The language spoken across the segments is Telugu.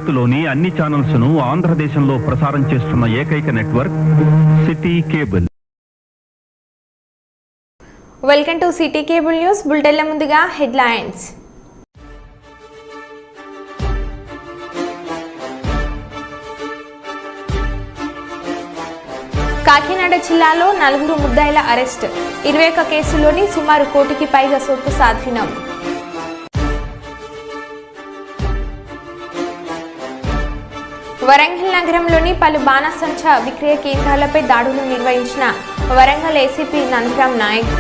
భారత్లోని అన్ని ఛానల్స్ ను ఆంధ్రదేశంలో ప్రసారం చేస్తున్న ఏకైక network city cable. Welcome to city cable news బులెటిన్ల ముందుగా హెడ్లైన్స్. కాకినాడ జిల్లాలో 4 ముద్దాయిల అరెస్ట్. 21 కేసుల్లోని సుమారు కోటికి పైగా సొత్తు స్వాధీనం. వరంగల్ నగరంలోని పలు బాణసంచా విక్రయ కేంద్రాలపై దాడులు నిర్వహించిన వరంగల్ ఏసీపీ నందిరామ్ నాయక్.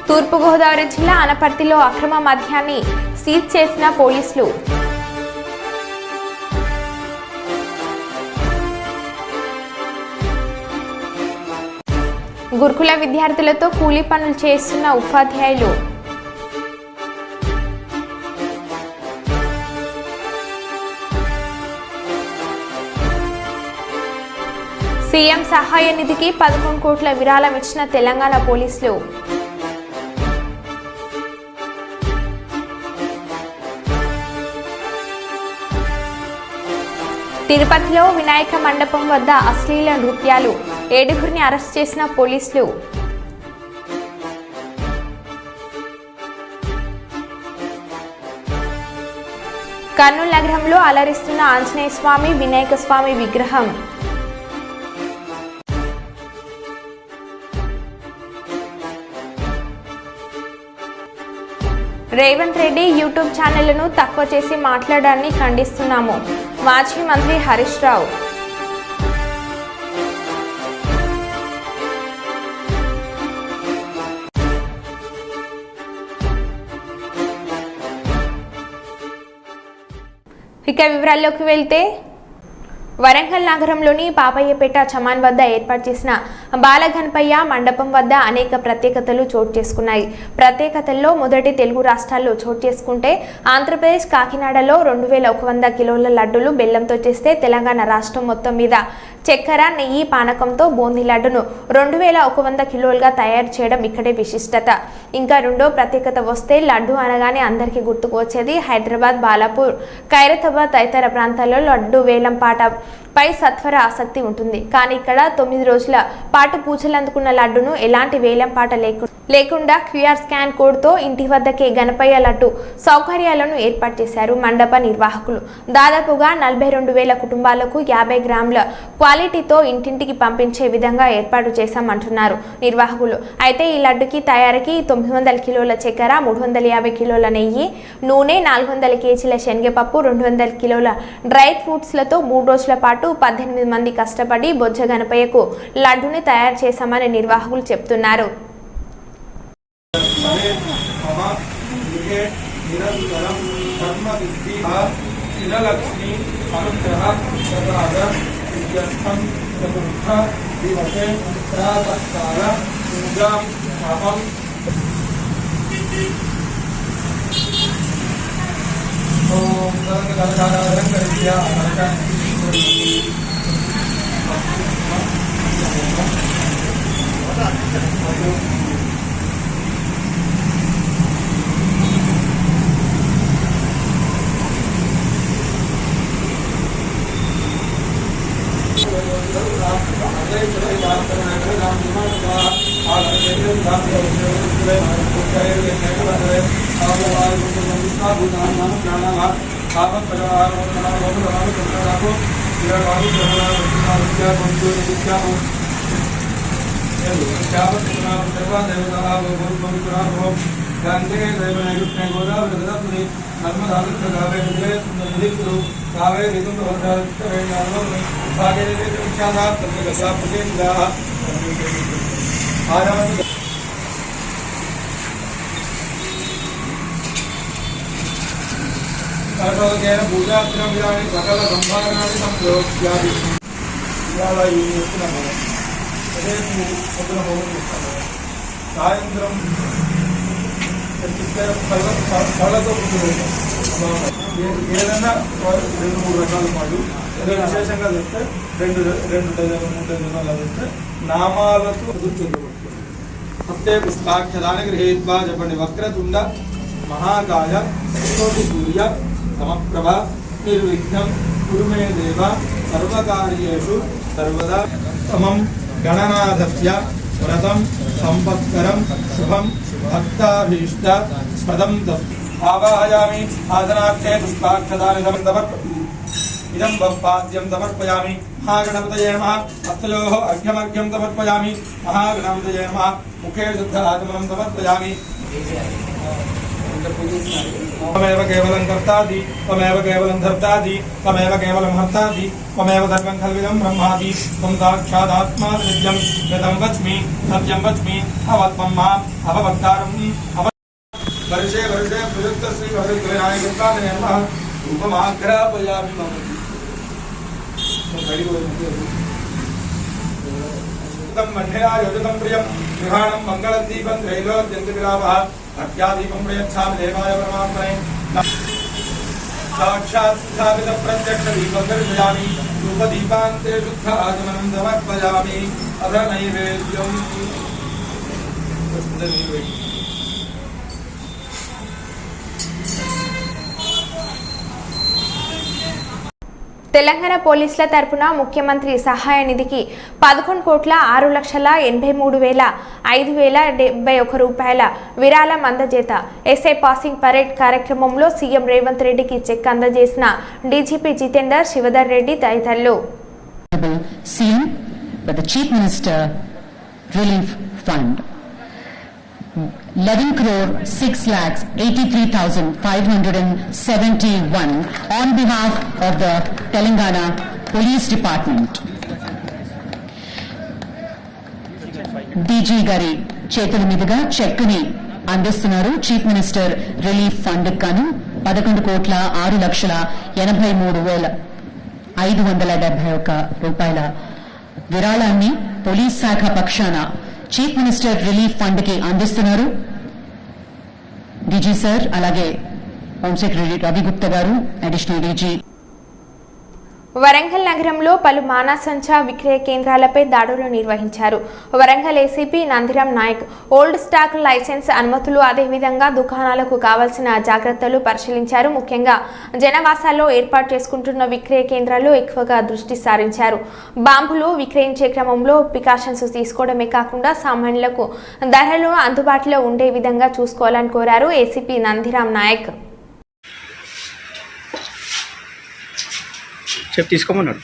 తూర్పుగోదావరి జిల్లా అనపర్తిలో అక్రమ మద్యాన్ని సీజ్ చేసిన పోలీసులు. గురుకుల విద్యార్థులతో కూలీ పనులు చేస్తున్న ఉపాధ్యాయులు. సీఎం సహాయ నిధికి 11 కోట్ల విరాళం ఇచ్చిన తెలంగాణ పోలీసులు. తిరుపతిలో వినాయక మండపం వద్ద అశ్లీల నృత్యాలు. 7గురిని అరెస్ట్ చేసిన పోలీసులు. కర్నూలు నగరంలో అలరిస్తున్న ఆంజనేయ స్వామి వినాయక స్వామి విగ్రహం. రేవంత్ రెడ్డి యూట్యూబ్ ఛానళ్లను తక్కువ చేసి మాట్లాడాన్ని ఖండిస్తున్నాము. మాజీ మంత్రి హరీష్ రావు. ఇక వివరాల్లోకి వెళ్తే వరంగల్ నగరంలోని పాపయ్యపేట చమాన్ వద్ద ఏర్పాటు చేసిన బాలగణపయ్య మండపం వద్ద అనేక ప్రత్యేకతలు చోటు చేసుకున్నాయి. ప్రత్యేకతల్లో మొదటి తెలుగు రాష్ట్రాల్లో చోటు చేసుకుంటే ఆంధ్రప్రదేశ్ కాకినాడలో 2100 కిలోల లడ్డులు బెల్లంతో చేస్తే తెలంగాణ రాష్ట్రం మొత్తం మీద చక్కెర నెయ్యి పానకంతో బూందీ లడ్డును 2100 కిలోలుగా తయారు చేయడం ఇక్కడే విశిష్టత. ఇంకా రెండో ప్రత్యేకత వస్తే లడ్డు అనగానే అందరికీ గుర్తుకు వచ్చేది హైదరాబాద్, బాలాపూర్, ఖైరతాబాద్ తదితర ప్రాంతాల్లో లడ్డు వేలం పాట పై సత్వర ఆసక్తి ఉంటుంది. కానీ ఇక్కడ 9 రోజుల పాటు పూజలు అందుకున్న లడ్డును ఎలాంటి వేలం పాట లేకుండా క్యూఆర్ స్కాన్ కోడ్తో ఇంటి వద్దకే గణపయ్య లడ్డు సౌకర్యాలను ఏర్పాటు చేశారు మండప నిర్వాహకులు. దాదాపుగా 42,000 కుటుంబాలకు 50 గ్రాముల క్వాలిటీతో ఇంటింటికి పంపించే విధంగా ఏర్పాటు చేశామంటున్నారు నిర్వాహకులు. అయితే ఈ లడ్డుకి తయారీకి 900 కిలోల చక్కెర, 350 కిలోల నెయ్యి, నూనె, 400 కేజీల శనగపప్పు, 200 కిలోల డ్రై ఫ్రూట్స్లతో 3 రోజుల పాటు 18 మంది కష్టపడి బొజ్జ గణపయ్యకు లడ్డుని తయారు చేశామని నిర్వాహకులు చెప్తున్నారు. సకల సంభావనాన్ని సంప్రోక్ష్యాది ఇవాళ ఈ చెప్తున్నాము. రేపు పొద్దున సాయంత్రం పళ్ళతో ఏదైనా 2-3 రకాల పాటు ఏదో విశేషంగా తెస్తే 2 డజన్లు 3 డజన్లు అలా తెస్తే నామాలతో గుర్తుపడుతుంది. हस्ते पुष्पाक्षदानि गृहीत्वा जपनि वक्रतुण्ड महाकाय सूर्य समप्रभ निर्विघ्नं कुरु मे देव सर्वकार्येषु सर्वदा समं गणनाथस्य व्रतं संपत्करं शुभं भक्ताभीष्ट प्रदं आवाहयामि आसनार्थे पुष्पाक्षदानि समर्पयामि इदं पाद्यं समर्पयामि महागणपतये नमः हस्तयोः अर्घ्यमर्घ्यं समर्पयामि महागणपतये नमः मुखे शुद्धाचमनं समर्पयामि त्वमेव केवलं कर्तासि त्वमेव केवलं धर्तासि त्वमेव केवलं हर्तासि त्वमेव सर्वं खल्विदं ब्रह्मासि त्वं साक्षादात्मा नित्यं यतं वच्मि सत्यं वच्मि अवत्वं माम् अववक्तारम् वर्षे वर्षे प्रयुक्त श्री वरदविनायकपादने नमः रूपमाग्रापयामि मम मध्यया योजितं प्रियं गृहाणं मङ्गलदीपं त्रैलोक्यन्तिविलापः भक्त्यादीपं प्रयच्छामि देवाय परमात्मने साक्षात् स्थापितप्रत्यक्षदीपं दर्शयामि धूपदीपान्ते शुद्ध आचमनं समर्पयामि अथ नैवेद्यम् తెలంగాణ పోలీసుల తరపున ముఖ్యమంత్రి సహాయ నిధికి 11,06,83,571 రూపాయల విరాళం అందజేత ఎస్ఐ పాసింగ్ పరేడ్ కార్యక్రమంలో సీఎం రేవంత్ రెడ్డికి చెక్ అందజేసిన డీజీపీ జితేందర్ శివధర్ రెడ్డి తదితరులు. CM with the Chief Minister Relief Fund 11,06,83,571 on behalf of the Telangana Police Department. DG గారి చేతుల మీదుగా చెక్ ని అందిస్తున్నారు. చీఫ్ మినిస్టర్ రిలీఫ్ ఫండ్ గాను 11,6,83,571 రూపాయల విరాళాన్ని పోలీస్ శాఖ పక్షాన చీఫ్ మినిస్టర్ రిలీఫ్ ఫండ్ కి అందిస్తున్నారు. డీజీ సార్, అలాగే హోమ్ సెక్రటరీ రవి గుప్తా గారు, అడిషనల్ డీజీ. వరంగల్ నగరంలో పలు మానసంచా విక్రయ కేంద్రాలపై దాడులు నిర్వహించారు. Warangal ACP Nandiram Naik old stock license అనుమతులు అదేవిధంగా దుకాణాలకు కావాల్సిన జాగ్రత్తలు పరిశీలించారు. ముఖ్యంగా జనవాసాల్లో ఏర్పాటు చేసుకుంటున్న విక్రయ కేంద్రాలు ఎక్కువగా దృష్టి సారించారు. బాంబులు విక్రయించే క్రమంలో ప్రికాషన్స్ తీసుకోవడమే కాకుండా సామాన్యులకు ధరలు అందుబాటులో ఉండే విధంగా చూసుకోవాలని కోరారు ఏసీపీ నందిరాం నాయక్. చెప్పు తీసుకోమన్నాడు.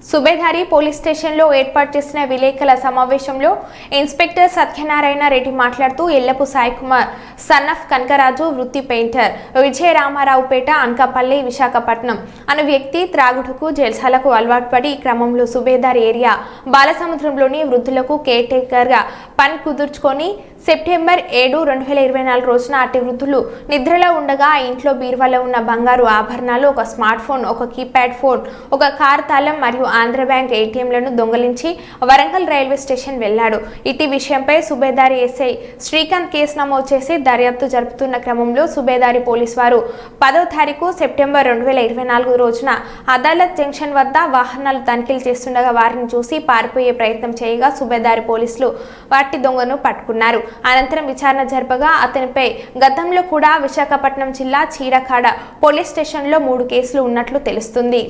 సుబేదారి పోలీస్ స్టేషన్లో ఏర్పాటు చేసిన విలేకరుల సమావేశంలో ఇన్స్పెక్టర్ సత్యనారాయణ రెడ్డి మాట్లాడుతూ ఎల్లపు సాయికుమార్ సన్నఫ్ కనకరాజు వృత్తి పెయింటర్, విజయరామారావుపేట, అనకాపల్లి, విశాఖపట్నం అనే వ్యక్తి త్రాగుడుకు జల్సాలకు అలవాటు పడి ఈ క్రమంలో సుబేదారి ఏరియా బాలసముద్రంలోని వృద్ధులకు కేర్ టేకర్గా పని కుదుర్చుకొని సెప్టెంబర్ 7, 2024 రోజున అట్టి వృద్ధులు నిద్రలో ఉండగా ఆ ఇంట్లో బీరువాలో ఉన్న బంగారు ఆభరణాలు, ఒక స్మార్ట్ ఫోన్, ఒక కీప్యాడ్ ఫోన్, ఒక కార్ తాళం మరియు ఆంధ్ర బ్యాంక్ ఏటీఎంలను దొంగలించి వరంగల్ రైల్వే స్టేషన్ వెళ్లాడు. ఇటీ విషయంపై సుబేదారి ఎస్ఐ శ్రీకాంత్ కేసు నమోదు చేసి దర్యాప్తు జరుపుతున్న క్రమంలో సుబేదారి పోలీసు వారు 10వ తారీఖు సెప్టెంబర్ 2024 రోజున అదాలత్ జంక్షన్ వద్ద వాహనాలు తనిఖీలు చేస్తుండగా వారిని చూసి పారిపోయే ప్రయత్నం చేయగా సుబేదారి పోలీసులు వాటి దొంగను పట్టుకున్నారు. అనంతరం విచారణ జరపగా అతనిపై గతంలో కూడా విశాఖపట్నం జిల్లా చీరకాడ పోలీస్ స్టేషన్లో 3 కేసులు ఉన్నట్లు తెలుస్తుంది.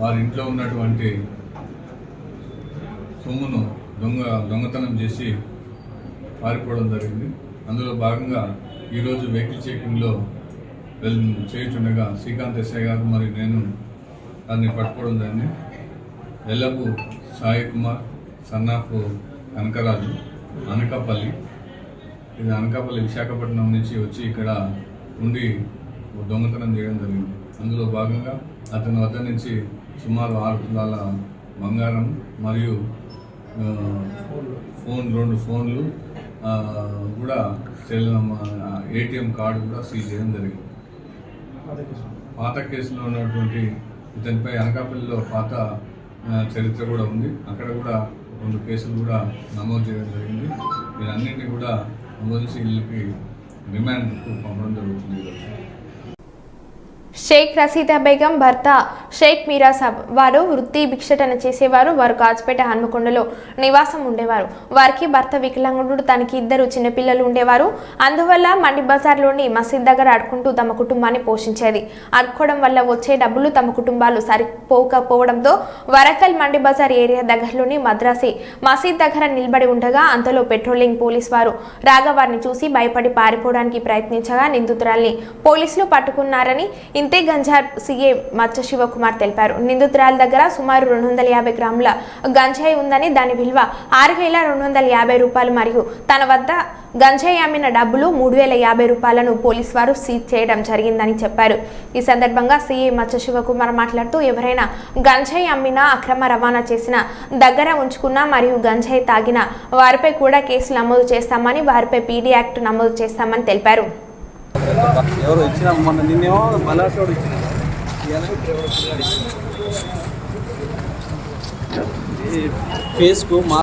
వారి ఇంట్లో ఉన్నటువంటి సొమ్మును దొంగతనం చేసి పారిపోవడం జరిగింది. అందులో భాగంగా ఈరోజు వెహికల్ చెకింగ్లో చేయుచుండగా శ్రీకాంత్ ఎస్ఐ గారు మరియు నేను దాన్ని పట్టుకోవడం జరిగింది. ఎల్లపు సాయి కుమార్ సన్నాఫ్ కనకరాజు, అనకాపల్లి, ఇది అనకాపల్లి విశాఖపట్నం నుంచి వచ్చి ఇక్కడ ఉండి దొంగతనం చేయడం జరిగింది. అందులో భాగంగా అతని వద్ద నుంచి సుమారు 6 తులాల బంగారం మరియు 2 ఫోన్లు కూడా ఏటీఎం కార్డు కూడా సీజ్ చేయడం జరిగింది. పాత కేసులో ఉన్నటువంటి ఇతనిపై అనకాపల్లిలో పాత చరిత్ర కూడా ఉంది. అక్కడ కూడా 2 కేసులు కూడా నమోదు చేయడం జరిగింది. వీరన్నింటినీ కూడా నమోదు చేసి వీళ్ళకి రిమాండ్కు పంపడం జరుగుతుంది. షేక్ రసీదా బేగం భర్త షేక్ మీరా సాబ్ వారు వృత్తి భిక్షటన చేసేవారు. వారు కాజ్పేట హన్మకొండలో నివాసం ఉండేవారు. వారికి భర్త వికలాంగుడు, తనకి 2 చిన్నపిల్లలు ఉండేవారు. అందువల్ల మండి బజార్లోని మసీద్ దగ్గర అడుకుంటూ తమ కుటుంబాన్ని పోషించేది. అడుకోవడం వల్ల వచ్చే డబ్బులు తమ కుటుంబాలు సరిపోకపోవడంతో వరంగల్ మండి బజార్ ఏరియా దగ్గరలోని మద్రాసి మసీద్ దగ్గర నిలబడి ఉండగా అంతలో పెట్రోలింగ్ పోలీస్ వారు రాగా వారిని చూసి భయపడి పారిపోవడానికి ప్రయత్నించగా నిందితురాల్ని పోలీసులు పట్టుకున్నారని ఇంతే గంజార్ సీఏ మచ్చ శివకుమార్ తెలిపారు. నిందితురాల దగ్గర సుమారు 250 గ్రాముల గంజాయి ఉందని, దాని విలువ 6,250 రూపాయలు మరియు తన వద్ద గంజాయి అమ్మిన డబ్బులు 3,050 రూపాయలను పోలీసు వారు సీజ్ చేయడం జరిగిందని చెప్పారు. ఈ సందర్భంగా సీఏ మచ్చ శివకుమార్ మాట్లాడుతూ ఎవరైనా గంజాయి అమ్మినా, అక్రమ రవాణా చేసిన, దగ్గర ఉంచుకున్నా మరియు గంజాయి తాగిన వారిపై కూడా కేసులు నమోదు చేస్తామని, వారిపై పీడీ యాక్ట్ నమోదు చేస్తామని తెలిపారు. ఎవరు ఇచ్చిన మొన్న నిన్నేమో బలాసోడు ఇచ్చిన ఫేస్కు మా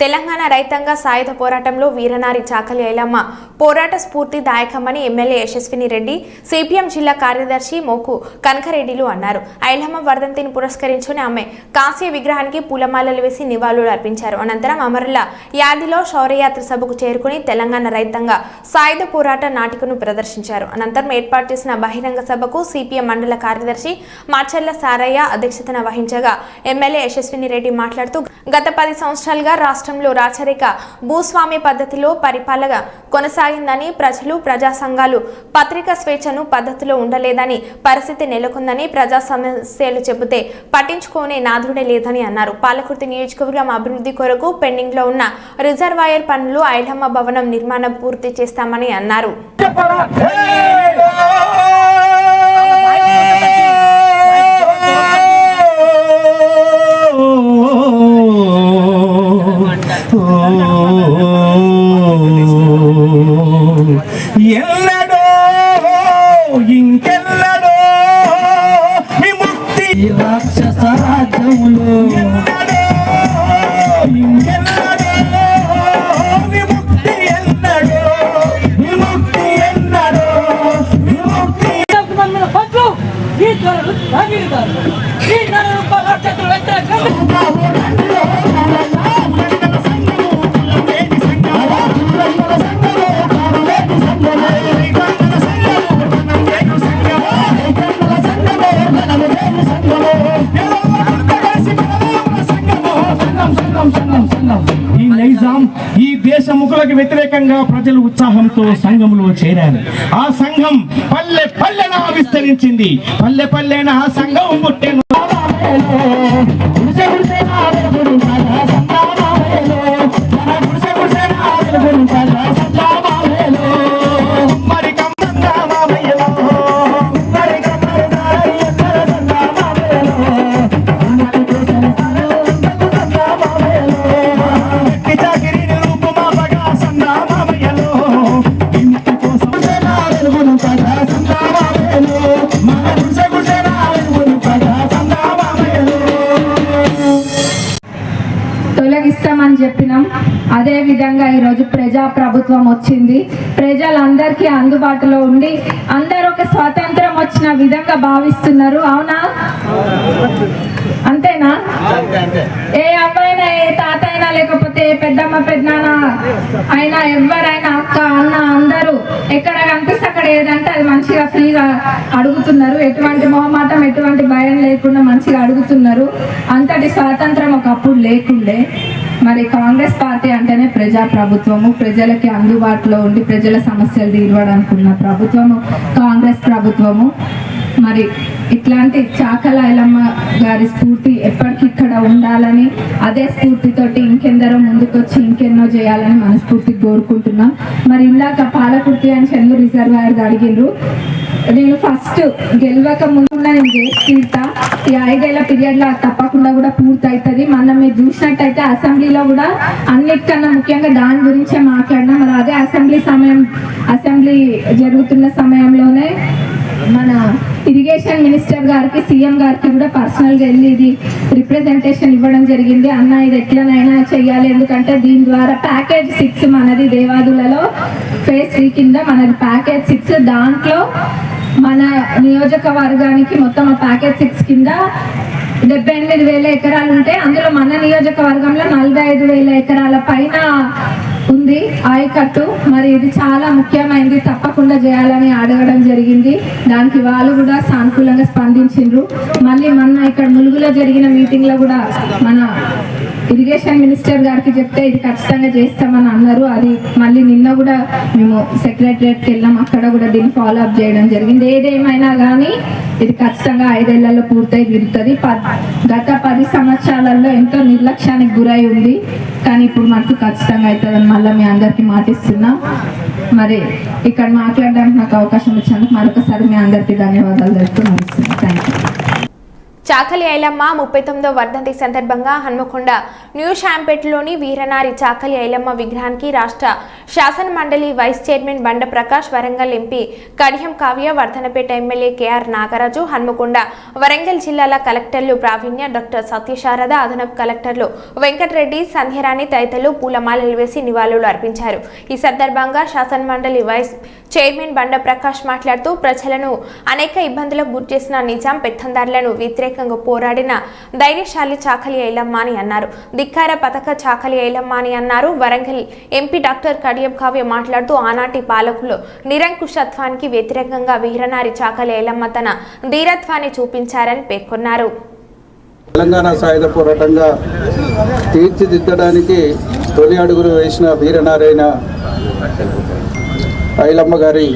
తెలంగాణ రైతాంగ సాయుధ పోరాటంలో వీరనారి చాకలి ఐలమ్మ పోరాట స్ఫూర్తిదాయకమని ఎమ్మెల్యే యశస్విని రెడ్డి, సిపిఎం జిల్లా కార్యదర్శి మోకు కనకరెడ్డిలు అన్నారు. ఐలమ్మ వర్ధంతిని పురస్కరించుకుని ఆమె కాంస్య విగ్రహానికి పూలమాలలు వేసి నివాళులు అర్పించారు. అనంతరం అమరుల యాదిలో శౌర్యయాత్ర సభకు చేరుకుని తెలంగాణ రైతాంగ సాయుధ పోరాట నాటికను ప్రదర్శించారు. అనంతరం ఏర్పాటు చేసిన బహిరంగ సభకు సిపిఎం మండల కార్యదర్శి మార్చల్ల సారయ్య అధ్యక్షతన వహించగా ఎమ్మెల్యే యశస్విని రెడ్డి మాట్లాడుతూ గత 10 సంవత్సరాలుగా రాష్ట్రంలో రాచరిక భూస్వామ్య పద్ధతిలో పరిపాలన కొనసాగిందని, ప్రజలు, ప్రజా సంఘాలు పత్రికా స్వేచ్ఛను పద్ధతిలో ఉండలేదని, పరిస్థితి నెలకొందని, ప్రజా సమస్యలు చెబితే పట్టించుకునే నాథుడే లేదని అన్నారు. పాలకుర్తి నియోజకవర్గం అభివృద్ధి కొరకు పెండింగ్ లో ఉన్న రిజర్వాయర్ పనులు, ఐలమ్మ భవనం నిర్మాణం పూర్తి చేస్తామని అన్నారు. ఎల్లడో ఇంకెల్లడో విముక్తి రాక్షస రాజ్యములో, ఇంకెల్లడో విముక్తి ఎన్నడో, విముక్తి ఎన్నడో, విముక్తి ఈ దేశ ముఖులకు వ్యతిరేకంగా ప్రజలు ఉత్సాహంతో సంఘంలో చేరారు. ఆ సంఘం పల్లె పల్లెన విస్తరించింది. పల్లె పల్లెన ఆ సంఘం పుట్టెను. తొలగిస్తామని చెప్పినాం. అదే విధంగా ఈరోజు ప్రజా ప్రభుత్వం వచ్చింది. ప్రజలందరికీ అందుబాటులో ఉండి అందరూ ఒక స్వాతంత్రం వచ్చిన విధంగా భావిస్తున్నారు. అవునా? అంతేనా? ఏ అబ్బాయినా, ఏ తాత అయినా, లేకపోతే ఏ పెద్దమ్మ పెద్దనాన్న అయినా, ఎవరైనా అక్క అన్న అందరూ ఎక్కడ కనిపిస్తే అక్కడ ఏదంటే అది మంచిగా ఫ్రీగా అడుగుతున్నారు. ఎటువంటి మొహమాటం, ఎటువంటి భయం లేకుండా మంచిగా అడుగుతున్నారు. అంతటి స్వాతంత్రం ఒకప్పుడు లేకుండే. మరి కాంగ్రెస్ పార్టీ అంటేనే ప్రజా ప్రభుత్వము, ప్రజలకి అందుబాటులో ఉండి ప్రజల సమస్యలు తీర్చడానికి ఉన్న ప్రభుత్వము కాంగ్రెస్ ప్రభుత్వము. మరి ఇట్లాంటి చాకల ఐలమ్మ గారి స్ఫూర్తి ఎప్పటికిక్కడ ఉండాలని, అదే స్ఫూర్తితోటి ఇంకెందరో ముందుకొచ్చి ఇంకెన్నో చేయాలని మనస్ఫూర్తి కోరుకుంటున్నాం. మరి ఇందాక పాలకుర్తి అని చెన్నూరు రిజర్వాయర్ అడిగిండ్రు. నేను ఫస్ట్ గెలవక ముందు నేను చేసి తీరుతా. ఈ 5 ఏళ్ల పీరియడ్లో తప్పకుండా కూడా పూర్తి అవుతుంది. మనం మీరు చూసినట్టయితే అసెంబ్లీలో కూడా అన్నిటికన్నా ముఖ్యంగా దాని గురించే మాట్లాడినా. మరి అదే అసెంబ్లీ జరుగుతున్న సమయంలోనే మన ఇరిగేషన్ మినిస్టర్ గారికి, సీఎం గారికి కూడా పర్సనల్గా వెళ్ళి ఇది రిప్రజెంటేషన్ ఇవ్వడం జరిగింది. అన్న ఇది ఎట్లనైనా చెయ్యాలి, ఎందుకంటే దీని ద్వారా ప్యాకేజ్ 6 మనది దేవాదులలో ఫేజ్ 3 కింద మనది ప్యాకేజ్ 6. దాంట్లో మన నియోజకవర్గానికి మొత్తం ఆ ప్యాకేజ్ 6 కింద 78,000 ఎకరాలు ఉంటే అందులో మన నియోజకవర్గంలో 45,000 ఎకరాల పైన ఉంది ఆయకట్టు. మరి ఇది చాలా ముఖ్యమైనది, తప్పకుండా చేయాలని అడగడం జరిగింది. దానికి వాళ్ళు కూడా సానుకూలంగా స్పందించిండ్రు. మళ్ళీ మొన్న ఇక్కడ ములుగులో జరిగిన మీటింగ్లో కూడా మన ఇరిగేషన్ మినిస్టర్ గారికి చెప్తే ఇది ఖచ్చితంగా చేస్తామని అన్నారు. అది మళ్ళీ నిన్న కూడా మేము సెక్రటరియట్కి వెళ్ళాం, అక్కడ కూడా దీన్ని ఫాలో అప్ చేయడం జరిగింది. ఏదేమైనా కానీ ఇది ఖచ్చితంగా 5 ఏళ్లలో పూర్తయి తీరుతుంది. గత 10 సంవత్సరాలలో ఎంతో నిర్లక్ష్యానికి గురై ఉంది, కానీ ఇప్పుడు మనకు ఖచ్చితంగా అవుతుందని మళ్ళీ మీ అందరికీ మాటిస్తున్నాం. మరి ఇక్కడ మాట్లాడడానికి నాకు అవకాశం ఇచ్చినందుకు మరొకసారి మీ అందరికీ ధన్యవాదాలు తెలుపుతూ ముగిస్తున్నాను. Thank you. చాకలి ఐలమ్మ 39వ వర్ధంతి సందర్భంగా హన్మకొండ న్యూ షాంపేటలోని వీరనారి చాకలి ఐలమ్మ విగ్రహానికి రాష్ట్ర శాసన మండలి vice chairman Banda Prakash, Warangal MP Kadiyam Kavya, Wardhannapet MLA KR Nagaraju, Hanamkonda Warangal జిల్లాల కలెక్టర్లు ప్రావీణ్య, డాక్టర్ సత్యశారద, అదనపు కలెక్టర్లు వెంకటరెడ్డి, సంధ్యరాణి తదితరులు పూలమాలలు వేసి నివాళులు అర్పించారు. ఈ సందర్భంగా శాసన మండలి వైస్ చైర్మన్ బండ ప్రకాష్ మాట్లాడుతూ ప్రజలను అనేక ఇబ్బందులకు గురిచేసిన నిజాం పెత్తందారులను వ్యతిరేకంగా పోరాడిన ధైర్యశాలి చాకలి ఐలమ్మ అని అన్నారు. ధిక్కార పథక చాకలి ఐలమ్మ అని అన్నారు. వరంగల్ ఎంపీ డాక్టర్ కడియం కావ్య మాట్లాడుతూ ఆనాటి పాలకులు నిరంకుశత్వానికి వ్యతిరేకంగా వీరనారి చాకలి ఐలమ్మ తన ధీరత్వాన్ని చూపించారని పేర్కొన్నారు. తెలంగాణ సాయుధ పోరాటంగా తీర్చిదిద్దడానికి తొలి అడుగులు వేసిన వీరనారైన ఐలమ్మ గారి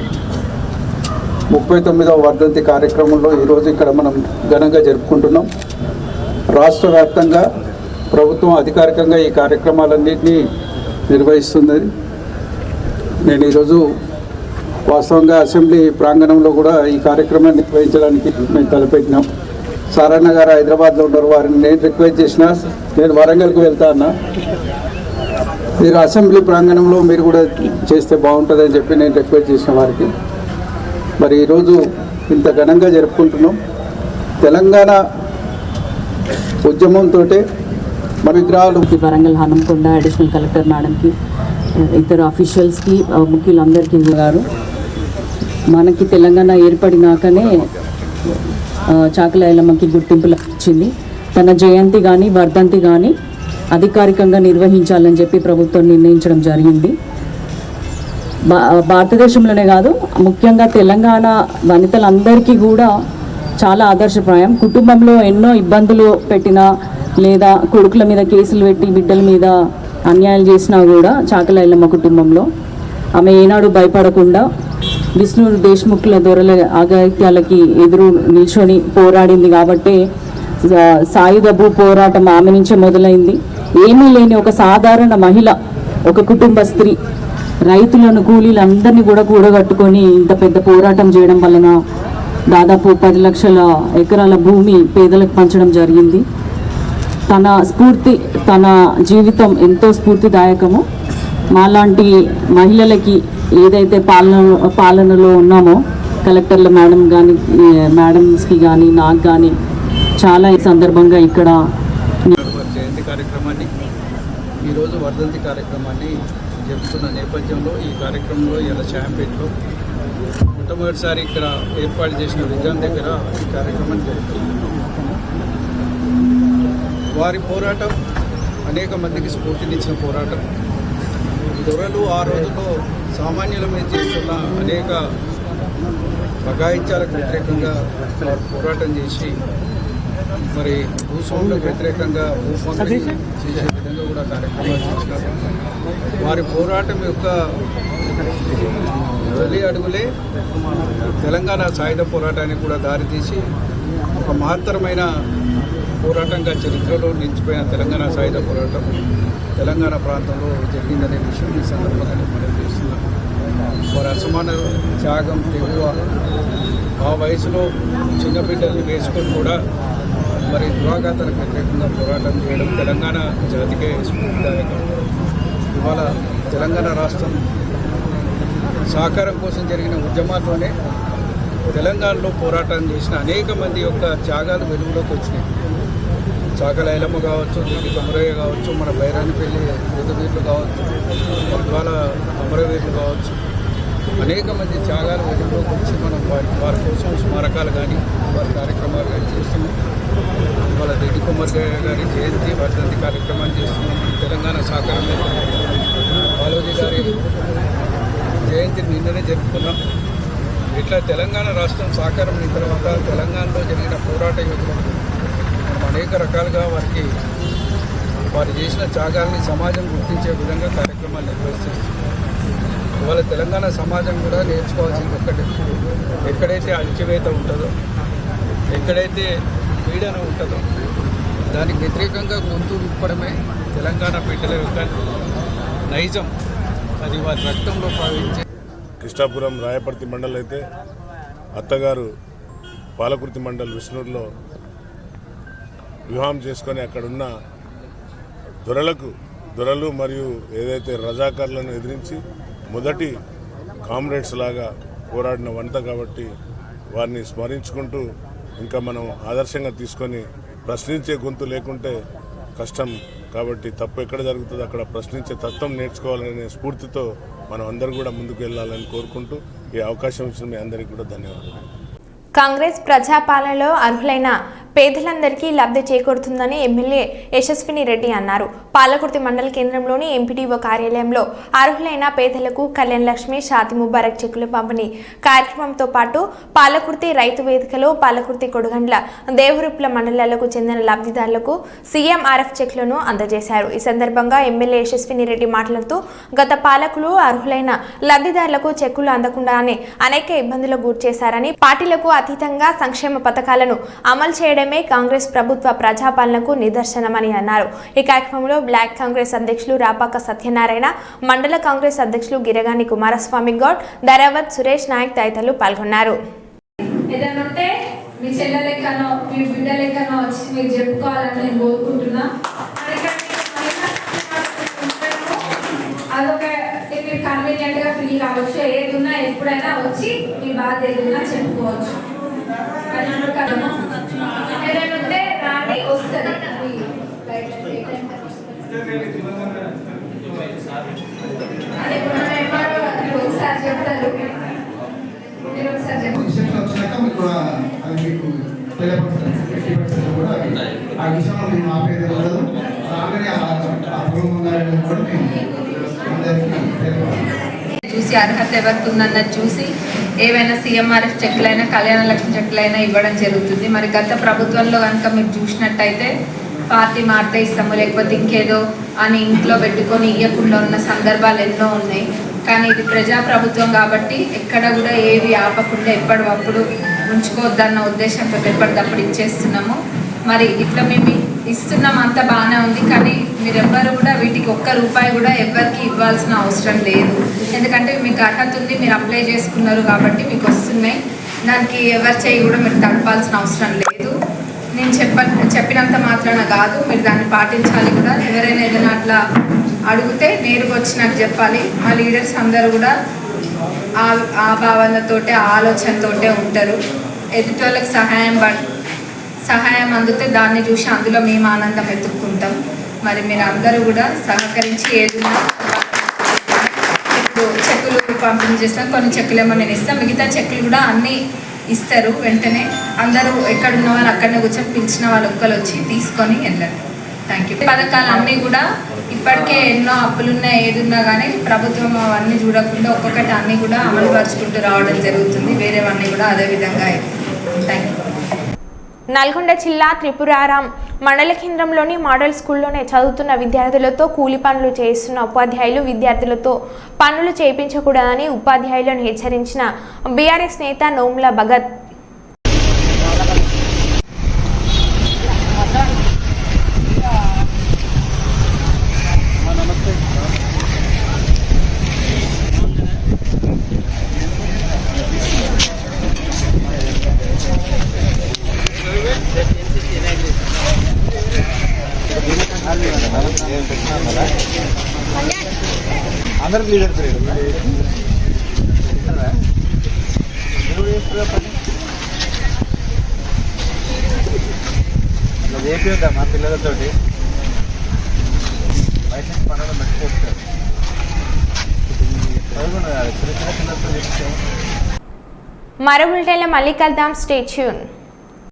39వ వర్ధంతి కార్యక్రమంలో ఈరోజు ఇక్కడ మనం ఘనంగా జరుపుకుంటున్నాం. రాష్ట్ర వ్యాప్తంగా ప్రభుత్వం అధికారికంగా ఈ కార్యక్రమాలన్నింటినీ నిర్వహిస్తుంది. నేను ఈరోజు వాస్తవంగా అసెంబ్లీ ప్రాంగణంలో కూడా ఈ కార్యక్రమాన్ని నిర్వహించడానికి మేము తలపెట్టినాం. సారన్న గారు హైదరాబాద్లో ఉన్నారు, వారిని నేను రిక్వెస్ట్ చేసిన నేను వరంగల్కి వెళ్తా అన్నా, మీరు అసెంబ్లీ ప్రాంగణంలో మీరు కూడా చేస్తే బాగుంటుందని చెప్పి నేను రిక్వెస్ట్ చేసిన వారికి. మరి ఈరోజు ఇంత ఘనంగా జరుపుకుంటున్నాం. తెలంగాణ ఉద్యమంతో మన విగ్రహాలు వరంగల్ హన్మకొండ అడిషనల్ కలెక్టర్ మేడంకి, ఇతర అఫీషియల్స్కి, ముఖ్యులందరికీ గారు, మనకి తెలంగాణ ఏర్పడినాకనే చాకలి ఐలమ్మకి గుర్తింపు లభించింది. తన జయంతి కానీ వర్ధంతి కానీ అధికారికంగా నిర్వహించాలని చెప్పి ప్రభుత్వం నిర్ణయించడం జరిగింది. భారతదేశంలోనే కాదు, ముఖ్యంగా తెలంగాణ వనితలందరికీ కూడా చాలా ఆదర్శప్రాయం. కుటుంబంలో ఎన్నో ఇబ్బందులు పెట్టినా లేదా కొడుకుల మీద కేసులు పెట్టి బిడ్డల మీద అన్యాయాలు చేసినా కూడా చాకలి ఐలమ్మ కుటుంబంలో ఆమె ఏనాడు భయపడకుండా విష్ణు దేశ్ముఖ్ల దొరల ఆగత్యాలకి ఎదురు నిల్చొని పోరాడింది. కాబట్టి సాయుధ భూ పోరాటం ఆమె నుంచే మొదలైంది. ఏమీ లేని ఒక సాధారణ మహిళ, ఒక కుటుంబ స్త్రీ రైతులను, కూలీలందరినీ కూడా కూడగట్టుకొని ఇంత పెద్ద పోరాటం చేయడం వలన దాదాపు 10 లక్షల ఎకరాల భూమి పేదలకు పంచడం జరిగింది. తన స్ఫూర్తి, తన జీవితం ఎంతో స్ఫూర్తిదాయకము. మాలాంటి మహిళలకి ఏదైతే పాలనలో ఉన్నామో కలెక్టర్ల మేడమ్స్కి కానీ నాకు కానీ చాలా ఈ సందర్భంగా ఇక్కడ జయంతి కార్యక్రమాన్ని, ఈరోజు వర్ధంతి కార్యక్రమాన్ని జరుపుతున్న నేపథ్యంలో ఈ కార్యక్రమంలో ఇలా శాంపేట్లో మొట్టమొదటిసారి ఇక్కడ ఏర్పాటు చేసిన విగ్రహం దగ్గర ఈ కార్యక్రమాన్ని జరుపుతుంది. వారి పోరాటం అనేక మందికి స్ఫూర్తినిచ్చిన పోరాటం. దొరలు ఆ రోజుల్లో సామాన్యుల మీద చేస్తున్న అనేక బగాయిత్యాలకు వ్యతిరేకంగా వారు పోరాటం చేసి మరి భూస్వాములకు వ్యతిరేకంగా భూస్వాములు చేసే విధంగా కూడా కార్యక్రమాలు చేసినారు. వారి పోరాటం యొక్క తొలి అడుగులే తెలంగాణ సాయుధ పోరాటానికి కూడా దారితీసి ఒక మహత్తరమైన పోరాటంగా చరిత్రలో నిలిచిపోయిన తెలంగాణ సాయుధ పోరాటం తెలంగాణ ప్రాంతంలో జరిగిందనే విషయం ఈ సందర్భంగా మనం చేస్తున్నాం. వారి అసమాన త్యాగం తెగువ ఆ వయసులో చిన్న బిడ్డల్ని వేసుకొని కూడా మరి దురాఘాతాలకు వ్యతిరేకంగా పోరాటం చేయడం తెలంగాణ జాతికే స్ఫూర్తిదాయకం. ఇవాళ తెలంగాణ రాష్ట్రం సహకారం కోసం జరిగిన ఉద్యమాల్లోనే తెలంగాణలో పోరాటం చేసిన అనేక మంది యొక్క త్యాగాలు వెలుగులోకి వచ్చినాయి. చాకల ఐలమ్మ కావచ్చు, దిడ్డి కొమరయ్య కావచ్చు, మన బైరానిపల్లి యుద్ధవీరులు కావచ్చు, ఇవాళ అమరవీరులు కావచ్చు, అనేక మంది త్యాగాలు వెలుగులోకి వచ్చి మనం వారి కోసం స్మారకాలు కానీ వారి కార్యక్రమాలు కానీ చేస్తున్నాం. ఇవాళ దిడ్డి కొమరయ్య గారి జయంతి వర్ధంతి కార్యక్రమాలు చేస్తున్నాం. తెలంగాణ సహకారం బాలోజీ గారి జయంతిని నిన్ననే జరుపుకున్నాం. ఇట్లా తెలంగాణ రాష్ట్రం సహకారం అయిన తర్వాత తెలంగాణలో జరిగిన పోరాట యోధులకు మనం అనేక రకాలుగా వారు చేసిన త్యాగాల్ని సమాజం గుర్తించే విధంగా కార్యక్రమాలు నిర్వహిస్తున్నాం. ఇవాళ తెలంగాణ సమాజం కూడా నేర్చుకోవాల్సింది ఒక్కటే, ఎక్కడైతే అణచివేత ఉంటుందో, ఎక్కడైతే పీడన ఉంటుందో దానికి వ్యతిరేకంగా గొంతు విప్పడమే తెలంగాణ బిడ్డల యొక్క నైజం. అది వారి రక్తంలో భావించే కృష్ణాపురం రాయపర్తి మండల్ అయితే అత్తగారు పాలకుర్తి మండల్ విష్ణూరులో వివాహం చేసుకొని అక్కడున్న దొరలు మరియు ఏదైతే రజాకారులను ఎదిరించి మొదటి కామ్రేడ్స్ లాగా పోరాడిన వంట కాబట్టి వారిని స్మరించుకుంటూ ఇంకా మనం ఆదర్శంగా తీసుకొని ప్రశ్నించే గొంతు లేకుంటే కష్టం. కాబట్టి తప్పు ఎక్కడ జరుగుతుందో అక్కడ ప్రశ్నించే తత్వం నేర్చుకోవాలనే స్ఫూర్తితో మనం అందరూ కూడా ముందుకు వెళ్ళాలని కోరుకుంటూ ఈ అవకాశం ఇచ్చిన మీ అందరికీ కూడా ధన్యవాదాలు. కాంగ్రెస్ ప్రజాపాలనలో అర్హులైన పేదలందరికీ లబ్ధి చేకూరుతుందని ఎమ్మెల్యే యశస్విని రెడ్డి అన్నారు. పాలకుర్తి మండల కేంద్రంలోని ఎంపీడీఓ కార్యాలయంలో అర్హులైన పేదలకు కళ్యాణ లక్ష్మి, షాది ముబారక్ చెక్కుల పంపిణీ కార్యక్రమంతో పాటు పాలకుర్తి రైతు వేదికలో పాలకుర్తి కొడుగండ్ల దేవరుప్ల మండలాలకు చెందిన లబ్ధిదారులకు సీఎంఆర్ఎఫ్ చెక్లను అందజేశారు. ఈ సందర్భంగా ఎమ్మెల్యే యశస్విని రెడ్డి మాట్లాడుతూ గత పాలకులు అర్హులైన లబ్ధిదారులకు చెక్కులు అందకుండానే అనేక ఇబ్బందులకు గురి చేశారని, పార్టీలకు అతీతంగా సంక్షేమ పథకాలను అమలు చేయడమే కాంగ్రెస్ ప్రభుత్వ ప్రజాపాలనకు నిదర్శనమని అన్నారు. ఈ కార్యక్రమంలో బ్లాక్ కాంగ్రెస్ అధ్యక్షులు రాపాక సత్యనారాయణ, మండల కాంగ్రెస్ అధ్యక్షులు గిరగాని కుమారస్వామి గౌడ్, ధరావత్ సురేష్ నాయక్ తదితరులు పాల్గొన్నారు. కన్వీనియంట్ గా ఫీల్ కావచ్చు. ఏదున్నా ఎప్పుడైనా వచ్చి మీ బాధ ఏదున్నా చెప్పుకోవచ్చు. ఏదైనా ఉంటే రాండి, వస్తుంది. ఒకసారి చెప్తారు, మీరు ఒకసారి చూసి అర్హత ఎవరికి ఉందన్నది చూసి ఏవైనా సీఎంఆర్ఎఫ్ చెక్కులైనా కళ్యాణ లక్ష్మి చెక్కులైనా ఇవ్వడం జరుగుతుంది. మరి గత ప్రభుత్వంలో కనుక మీరు చూసినట్టయితే పార్టీ మారితే ఇస్తాము, లేకపోతే ఇంకేదో అని ఇంట్లో పెట్టుకొని ఇవ్వకుండా ఉన్న సందర్భాలు ఎన్నో ఉన్నాయి. కానీ ఇది ప్రజాప్రభుత్వం కాబట్టి ఎక్కడ కూడా ఏవి ఆపకుండా ఎప్పటికప్పుడు ఉంచుకోవద్దన్న ఉద్దేశంతో ఎప్పటికప్పుడు ఇచ్చేస్తున్నాము. మరి ఇట్లా మేము ఇస్తున్నాం, అంత బాగానే ఉంది. కానీ మీరెవ్వరు కూడా వీటికి ఒక్క రూపాయి కూడా ఎవరికి ఇవ్వాల్సిన అవసరం లేదు. ఎందుకంటే మీకు అర్హత ఉంది, మీరు అప్లై చేసుకున్నారు కాబట్టి మీకు వస్తున్నాయి. దానికి ఎవరి చేయి కూడా మీరు తడపాల్సిన అవసరం లేదు. నేను చెప్పినంత మాత్రాన కాదు, మీరు దాన్ని పాటించాలి కూడా. ఎవరైనా ఏదైనా అట్లా అడిగితే నేరుగా వచ్చి నాకు చెప్పాలి. మా లీడర్స్ అందరూ కూడా ఆ భావనతోటే ఆలోచనతోటే ఉంటారు. ఎదుటి వాళ్ళకి సహాయం అందుతే దాన్ని చూసి అందులో మేము ఆనందం ఎత్తుక్కుంటాం. మరి మీరు అందరూ కూడా సహకరించి ఏదైనా ఇప్పుడు చెక్కులు పంపిణీ చేస్తాం. కొన్ని చెక్కులు ఏమో నేను ఇస్తాను, మిగతా చెక్కులు కూడా అన్నీ ఇస్తారు వెంటనే. అందరూ ఎక్కడున్న వాళ్ళు అక్కడనే కూర్చొని పిలిచిన వాళ్ళు ఒక్కరు వచ్చి తీసుకొని వెళ్ళండి. Thank you. పథకాలు అన్నీ కూడా ఇప్పటికే ఎన్నో అప్పులున్నా ఏదున్నా కానీ ప్రభుత్వం అవన్నీ చూడకుండా ఒక్కొక్కటి అన్నీ కూడా అమలు పరుచుకుంటూ రావడం జరుగుతుంది. వేరేవన్నీ కూడా అదే విధంగా అవుతుంది. Thank you. నల్గొండ జిల్లా త్రిపురారం మండల కేంద్రంలోని మోడల్ స్కూల్లోనే చదువుతున్న విద్యార్థులతో కూలి పనులు చేస్తున్న ఉపాధ్యాయులు విద్యార్థులతో పనులు చేయించకూడదని ఉపాధ్యాయులను హెచ్చరించిన బీఆర్ఎస్ నేత నోముల భగత్. అందరికి లీడర్ పీరియడ్ అట్లా చేపిద్దాం మా పిల్లలతోటి బయట నుంచి పండుగ మర్చిపోతారు మరో బులెటిన్లో మళ్ళీ కలుద్దాం. Stay tune.